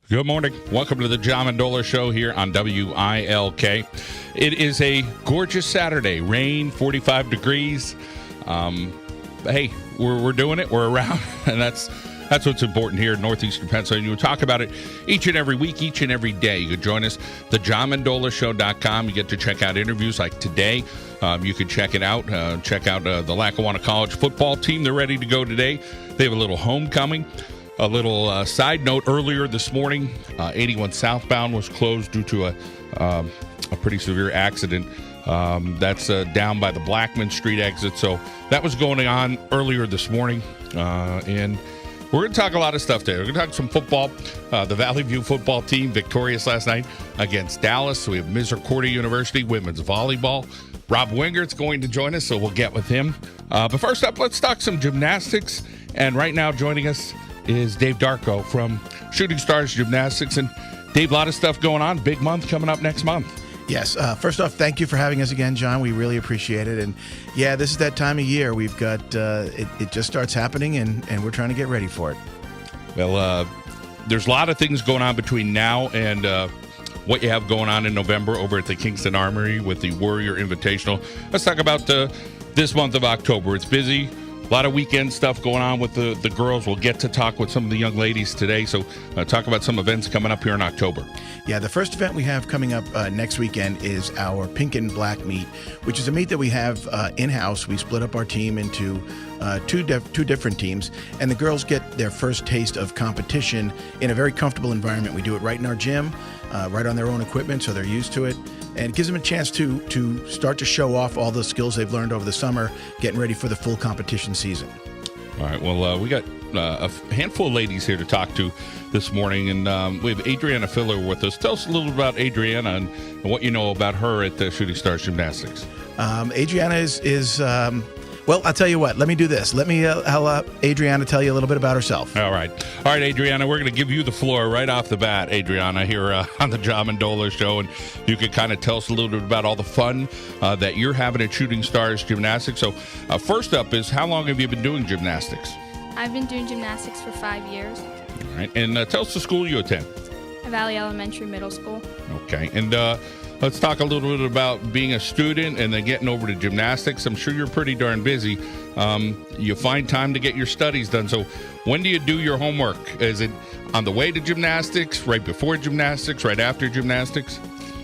Good morning. Welcome to the John Mendola Show here on WILK. It is a gorgeous Saturday. Rain, 45 degrees. Hey, we're doing it. We're around, and that's what's important here in northeastern Pennsylvania. We talk about it each and every week, each and every day. You can join us, thejohnmendolashow.com. You get to check out interviews like today. You can check it out. Check out the Lackawanna College football team. They're ready to go today. They have a little homecoming. A little side note, earlier this morning, 81 southbound was closed due to a pretty severe accident. That's down by the Blackman Street exit. So that was going on earlier this morning. And we're going to talk a lot of stuff today. We're going to talk some football. The Valley View football team victorious last night against Dallas. We have Misericordia University women's volleyball. Rob Wingert's going to join us, so we'll get with him. But first up, let's talk some gymnastics. And right now joining us is Dave Darko from Shooting Starz Gymnastics. And Dave, a lot of stuff going on. Big month coming up next month. Yes. First off, thank you for having us again, John. We really appreciate it. And yeah, this is that time of year. We've got it just starts happening, and we're trying to get ready for it. Well, there's a lot of things going on between now and what you have going on in November over at the Kingston Armory with the Warrior Invitational. Let's talk about this month of October. It's busy. A lot of weekend stuff going on with the girls. We'll get to talk with some of the young ladies today. So talk about some events coming up here in October. Yeah, the first event we have coming up next weekend is our Pink and Black meet, which is a meet that we have in-house. We split up our team into two different teams, and the girls get their first taste of competition in a very comfortable environment. We do it right in our gym, right on their own equipment, so they're used to it. And it gives them a chance to start to show off all the skills they've learned over the summer, getting ready for the full competition season. All right. Well, we got a handful of ladies here to talk to this morning, and we have Adriana Filler with us. Tell us a little about Adriana and what you know about her at the Shooting Starz Gymnastics. Adriana is well, I'll tell you what. Let me do this. Let me Adriana tell you a little bit about herself. All right, Adriana. We're going to give you the floor right off the bat, Adriana, here on the John Mendola Show, and you can kind of tell us a little bit about all the fun that you're having at Shooting Starz Gymnastics. So, first up is, how long have you been doing gymnastics? I've been doing gymnastics for 5 years. All right, and tell us the school you attend. Valley Elementary Middle School. Okay, and let's talk a little bit about being a student and then getting over to gymnastics. I'm sure you're pretty darn busy. You find time to get your studies done. So when do you do your homework? Is it on the way to gymnastics, right before gymnastics, right after gymnastics?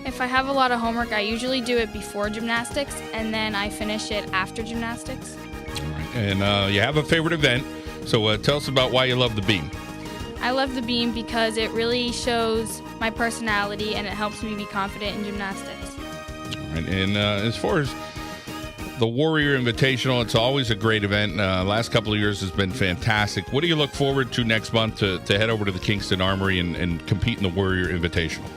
If I have a lot of homework, I usually do it before gymnastics, and then I finish it after gymnastics. All right. And you have a favorite event. So tell us about why you love the beam. I love the beam because it really shows my personality, and it helps me be confident in gymnastics. All right. And as far as the Warrior Invitational, it's always a great event. Last couple of years has been fantastic. What do you look forward to next month to head over to the Kingston Armory and compete in the Warrior Invitational?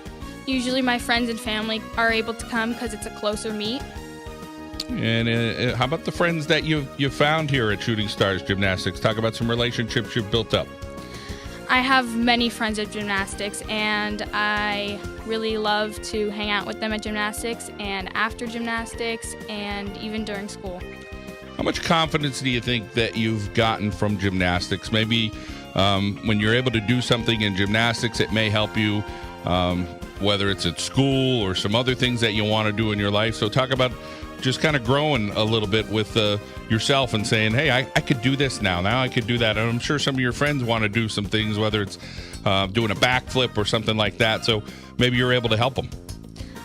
Usually my friends and family are able to come because it's a closer meet. And how about the friends that you've found here at Shooting Starz Gymnastics? Talk about some relationships you've built up. I have many friends at gymnastics, and I really love to hang out with them at gymnastics and after gymnastics and even during school. How much confidence do you think that you've gotten from gymnastics? Maybe when you're able to do something in gymnastics, it may help you, whether it's at school or some other things that you want to do in your life. So talk about just kind of growing a little bit with yourself and saying, hey, I could do this now I could do that. And I'm sure some of your friends want to do some things, whether it's doing a backflip or something like that. So maybe you're able to help them.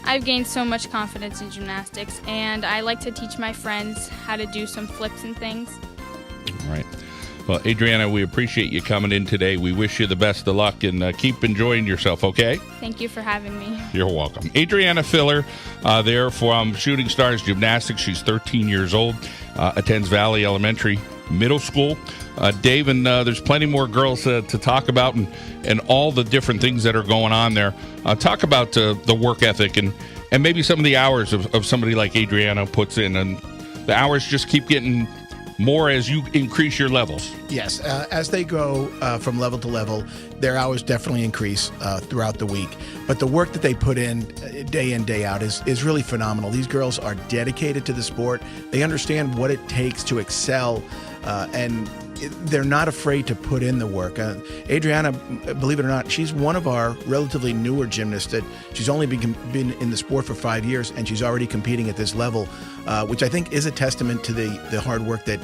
I've gained so much confidence in gymnastics, and I like to teach my friends how to do some flips and things. All right. Well, Adriana, we appreciate you coming in today. We wish you the best of luck, and keep enjoying yourself, okay? Thank you for having me. You're welcome. Adriana Filler there from Shooting Starz Gymnastics. She's 13 years old, attends Valley Elementary Middle School. Dave, and there's plenty more girls to talk about and all the different things that are going on there. Talk about the work ethic and maybe some of the hours of somebody like Adriana puts in. And the hours just keep getting more as you increase your levels. Yes, as they go from level to level, their hours definitely increase throughout the week. But the work that they put in, day out, is really phenomenal. These girls are dedicated to the sport. They understand what it takes to excel, and they're not afraid to put in the work. Adriana, believe it or not, she's one of our relatively newer gymnasts that she's only been in the sport for 5 years, and she's already competing at this level, which I think is a testament to the hard work that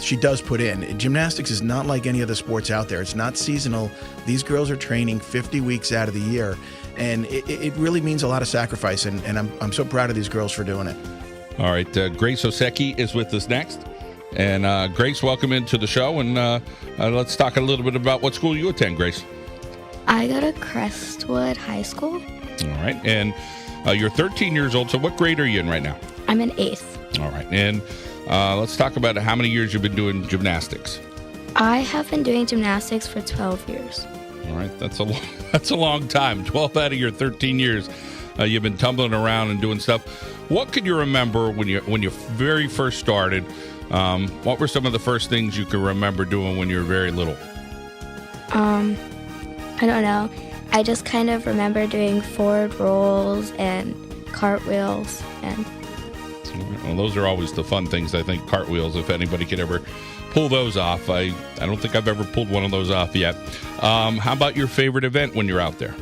she does put in. Gymnastics is not like any other sports out there. It's not seasonal. These girls are training 50 weeks out of the year, and it really means a lot of sacrifice, and I'm so proud of these girls for doing it. All right, Grace Osecki is with us next. And Grace, welcome into the show, and let's talk a little bit about what school you attend, Grace. I go to Crestwood High School. All right, and you're 13 years old, so what grade are you in right now? I'm in 8th. All right, and let's talk about how many years you've been doing gymnastics. I have been doing gymnastics for 12 years. All right, that's a long time. 12 out of your 13 years, you've been tumbling around and doing stuff. What can you remember when you very first started? What were some of the first things you can remember doing when you were very little? I don't know. I just kind of remember doing forward rolls and cartwheels. Well, those are always the fun things, I think, cartwheels, if anybody could ever pull those off. I don't think I've ever pulled one of those off yet. How about your favorite event when you're out there?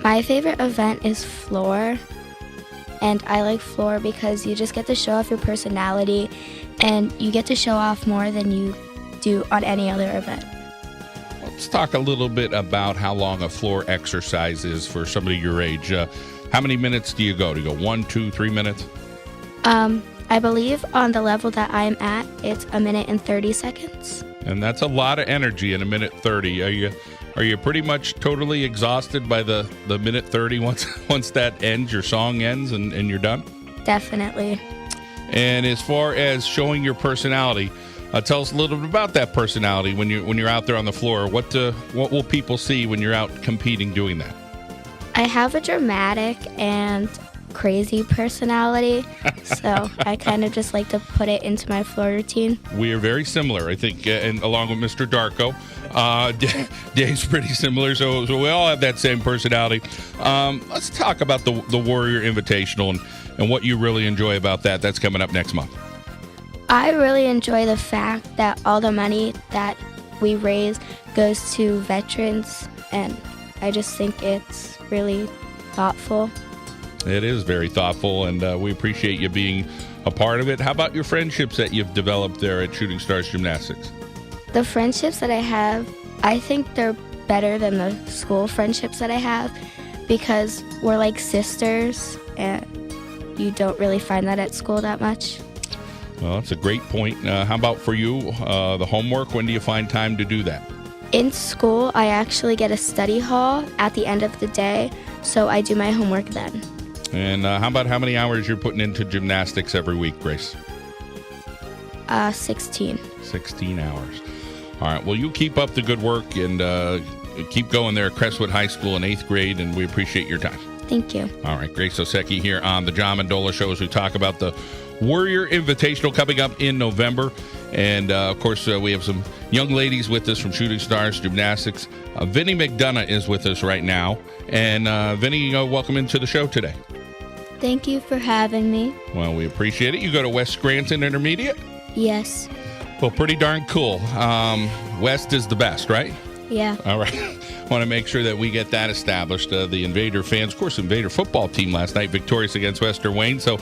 My favorite event is floor. And I like floor because you just get to show off your personality, and you get to show off more than you do on any other event. Let's talk a little bit about how long a floor exercise is for somebody your age. How many minutes do you go? Do you go 1, 2, 3 minutes? I believe on the level that I'm at, it's 1 minute and 30 seconds. And that's a lot of energy in 1 minute 30. Are you pretty much totally exhausted by the minute 30 once that ends, your song ends, and you're done? Definitely. And as far as showing your personality, tell us a little bit about that personality when you're out there on the floor. What will people see when you're out competing doing that? I have a dramatic and crazy personality, so I kind of just like to put it into my floor routine. We are very similar, I think, and along with Mr. Darko. Dave's pretty similar, so we all have that same personality. Let's talk about the Warrior Invitational and what you really enjoy about that. That's coming up next month. I really enjoy the fact that all the money that we raise goes to veterans, and I just think it's really thoughtful. It is very thoughtful, and we appreciate you being a part of it. How about your friendships that you've developed there at Shooting Starz Gymnastics? The friendships that I have, I think they're better than the school friendships that I have because we're like sisters, and you don't really find that at school that much. Well, that's a great point. How about for you, the homework? When do you find time to do that? In school, I actually get a study hall at the end of the day, so I do my homework then. And how about how many hours you're putting into gymnastics every week, Grace? 16. 16 hours. All right. Well, you keep up the good work and keep going there at Crestwood High School in 8th grade, and we appreciate your time. Thank you. All right. Grace Osecki here on the John Mendola Show as we talk about the Warrior Invitational coming up in November. And, of course, we have some young ladies with us from Shooting Starz Gymnastics. Vinnie McDonough is with us right now. And, Vinnie, welcome into the show today. Thank you for having me. Well, we appreciate it. You go to West Scranton Intermediate? Yes. Well, pretty darn cool. West is the best, right? Yeah. All right. Want to make sure that we get that established. The Invader fans, of course, Invader football team last night, victorious against Western Wayne. So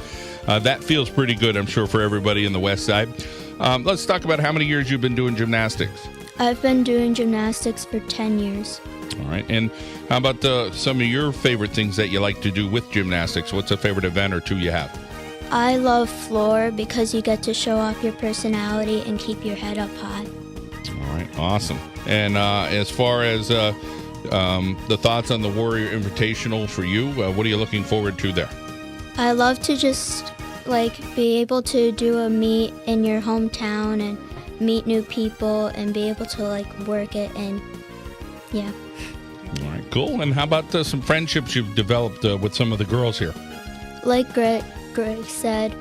that feels pretty good, I'm sure, for everybody in the West Side. Let's talk about how many years you've been doing gymnastics. I've been doing gymnastics for 10 years. All right. And how about some of your favorite things that you like to do with gymnastics? What's a favorite event or two you have? I love floor because you get to show off your personality and keep your head up high. All right. Awesome. And as far as the thoughts on the Warrior Invitational for you, what are you looking forward to there? I love to just be able to do a meet in your hometown and meet new people and be able to work it, and yeah. All right, cool. And how about some friendships you've developed with some of the girls here? Like Greg said,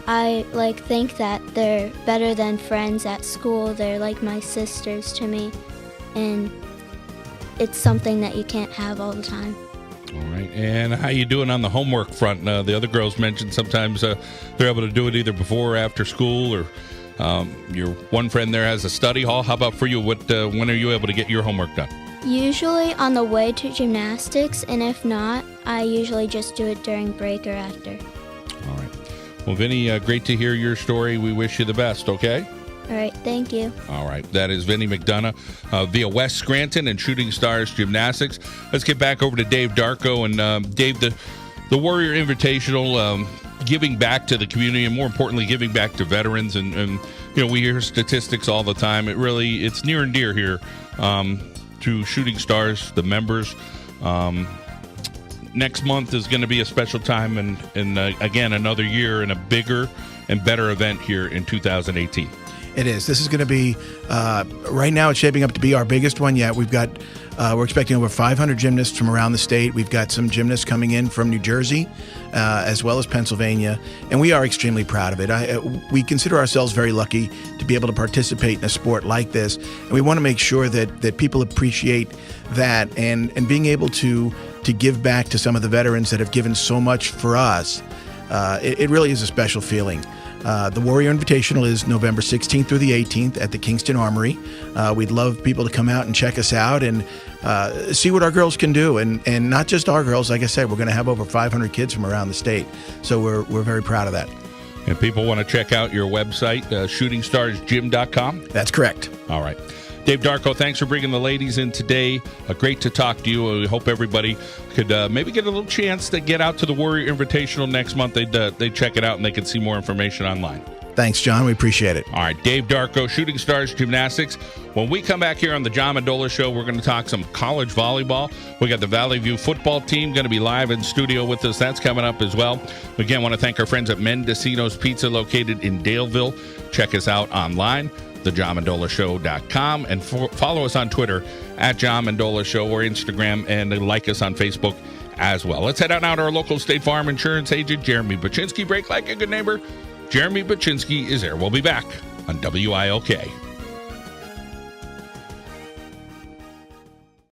I think that they're better than friends at school. They're like my sisters to me, and it's something that you can't have all the time. All right. And how you doing on the homework front? The other girls mentioned sometimes they're able to do it either before or after school, or Your one friend there has a study hall. How about for you? When are you able to get your homework done? Usually on the way to gymnastics, and if not, I usually just do it during break or after. All right. Well, Vinny, great to hear your story. We wish you the best, okay? All right, thank you. All right. That is Vinny McDonough via West Scranton and Shooting Starz Gymnastics. Let's get back over to Dave Darko. And Dave, the Warrior Invitational, giving back to the community, and more importantly, giving back to veterans. And we hear statistics all the time. It's near and dear here to Shooting Starz, the members. Next month is going to be a special time, and again, another year and a bigger and better event here in 2018. It is. This is going to be, right now it's shaping up to be our biggest one yet. We're expecting over 500 gymnasts from around the state. We've got some gymnasts coming in from New Jersey, as well as Pennsylvania, and we are extremely proud of it. We consider ourselves very lucky to be able to participate in a sport like this, and we want to make sure that people appreciate that and being able to give back to some of the veterans that have given so much for us. It really is a special feeling. The Warrior Invitational is November 16th through the 18th at the Kingston Armory. We'd love people to come out and check us out and see what our girls can do. And not just our girls. Like I said, we're going to have over 500 kids from around the state. So we're very proud of that. And people want to check out your website, shootingstarsgym.com? That's correct. All right. Dave Darko, thanks for bringing the ladies in today. Great to talk to you. We hope everybody could maybe get a little chance to get out to the Warrior Invitational next month. They'd check it out and they could see more information online. Thanks, John. We appreciate it. All right, Dave Darko, Shooting Starz Gymnastics. When we come back here on the John Mendola Show, we're going to talk some college volleyball. We got the Valley View football team going to be live in studio with us. That's coming up as well. Again, want to thank our friends at Mendocino's Pizza located in Daleville. Check us out online, thejohnmendolashow.com, and follow us on Twitter at John Mendola Show or Instagram, and like us on Facebook as well. Let's head out now to our local State Farm insurance agent, Jeremy Baczynski. Break like a good neighbor. Jeremy Baczynski is there. We'll be back on WILK.